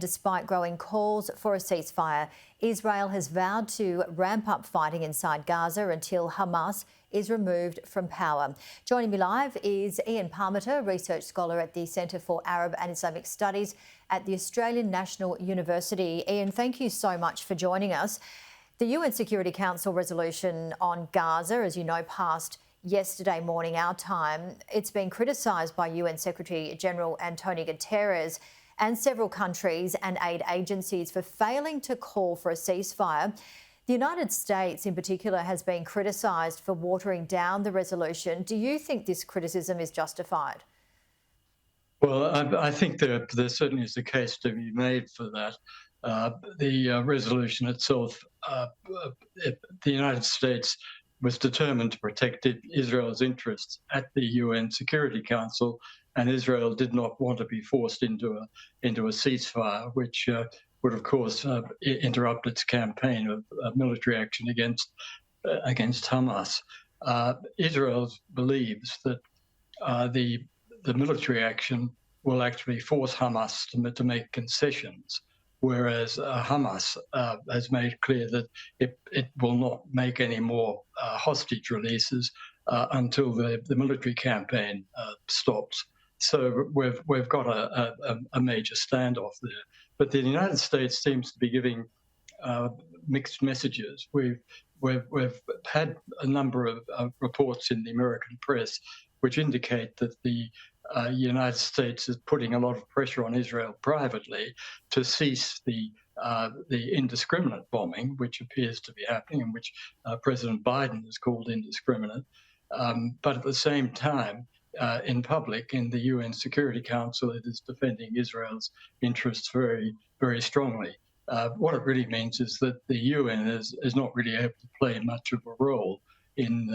Despite growing calls for a ceasefire, Israel has vowed to ramp up fighting inside Gaza until Hamas is removed from power. Joining me live is Ian Parmeter, research scholar at the Centre for Arab and Islamic Studies at the Australian National University. Ian, thank you so much for joining us. The UN Security Council resolution on Gaza, as you know, passed yesterday morning our time. It's been criticised by UN Secretary-General Antonio Guterres and several countries and aid agencies for failing to call for a ceasefire. The United States in particular has been criticised for watering down the resolution. Do you think this criticism is justified? Well, I think there certainly is a case to be made for that. The resolution itself, the United States was determined to protect Israel's interests at the UN Security Council, and Israel did not want to be forced into a ceasefire, which would, of course, interrupt its campaign of military action against Hamas. Israel believes that the military action will actually force Hamas to make concessions, whereas Hamas has made clear that it will not make any more hostage releases until the military campaign stops. So we've got a major standoff there. But the United States seems to be giving mixed messages. We've had a number of reports in the American press which indicate that the United States is putting a lot of pressure on Israel privately to cease the indiscriminate bombing, which appears to be happening and which President Biden has called indiscriminate. But at the same time, in public, in the UN Security Council, it is defending Israel's interests very, very strongly. What it really means is that the UN is not really able to play much of a role in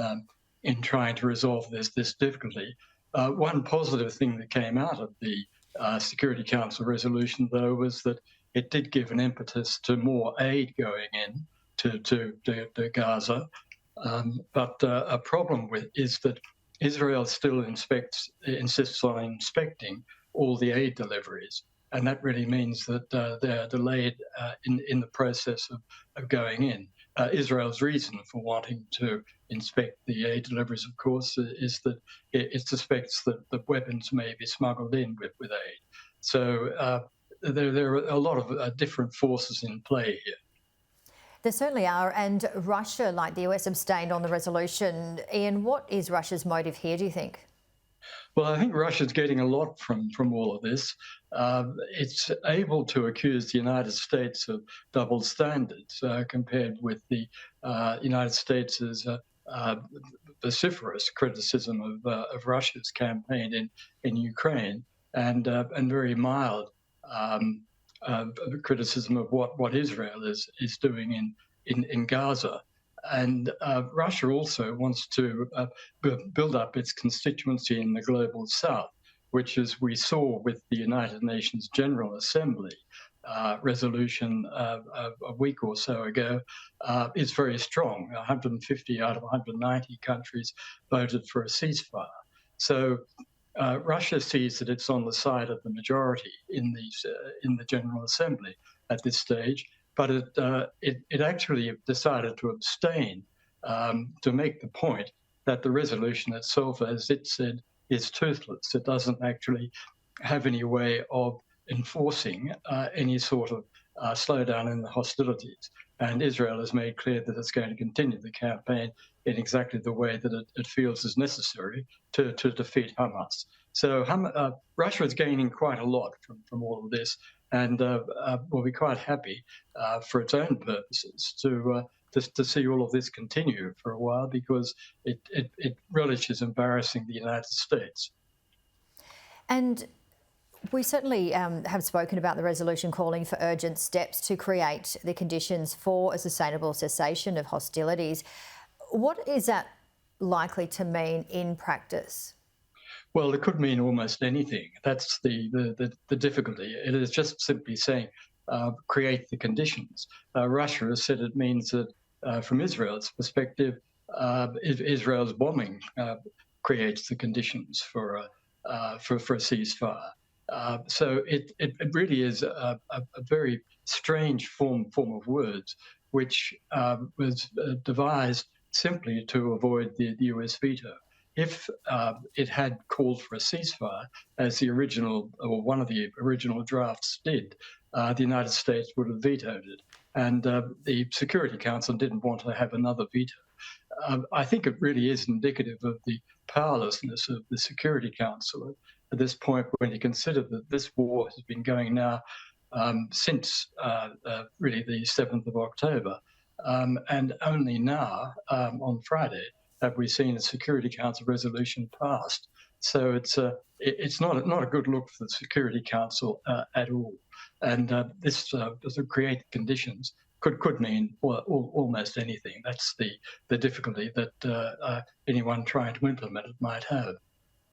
trying to resolve this difficulty. One positive thing that came out of the Security Council resolution, though, was that it did give an impetus to more aid going in to Gaza. But a problem is that Israel still insists on inspecting all the aid deliveries, and that really means that they are delayed in the process of going in. Israel's reason for wanting to inspect the aid deliveries, of course, is that it suspects that the weapons may be smuggled in with aid. So there are a lot of different forces in play here. There certainly are, and Russia, like the US, abstained on the resolution. Ian, what is Russia's motive here, do you think? Well, I think Russia's getting a lot from all of this. It's able to accuse the United States of double standards compared with the United States' vociferous criticism of Russia's campaign in Ukraine, and very mild criticism of what Israel is doing in Gaza. And Russia also wants to build up its constituency in the global south, which, as we saw with the United Nations General Assembly resolution a week or so ago, is very strong. 150 out of 190 countries voted for a ceasefire. So Russia sees that it's on the side of the majority in the General Assembly at this stage, but it actually decided to abstain to make the point that the resolution itself, as it said, is toothless. It doesn't actually have any way of enforcing any sort of slowdown in the hostilities. And Israel has made clear that it's going to continue the campaign in exactly the way that it feels is necessary to defeat Hamas. So Russia is gaining quite a lot from all of this, and will be quite happy for its own purposes to see all of this continue for a while, because it relishes embarrassing the United States. And we certainly have spoken about the resolution calling for urgent steps to create the conditions for a sustainable cessation of hostilities. What is that likely to mean in practice? Well, it could mean almost anything. That's the difficulty. It is just simply saying create the conditions. Russia has said it means that from Israel's perspective, Israel's bombing creates the conditions for a ceasefire. So it really is a very strange form of words, which was devised simply to avoid the US veto. If it had called for a ceasefire, as the original or one of the original drafts did, the United States would have vetoed it, and the Security Council didn't want to have another veto. I think it really is indicative of the powerlessness of the Security Council at this point, when you consider that this war has been going now since really the 7th of October. And only now, on Friday, have we seen a Security Council resolution passed. So it's not a good look for the Security Council at all. And this doesn't create conditions could mean almost anything. That's the difficulty that anyone trying to implement it might have.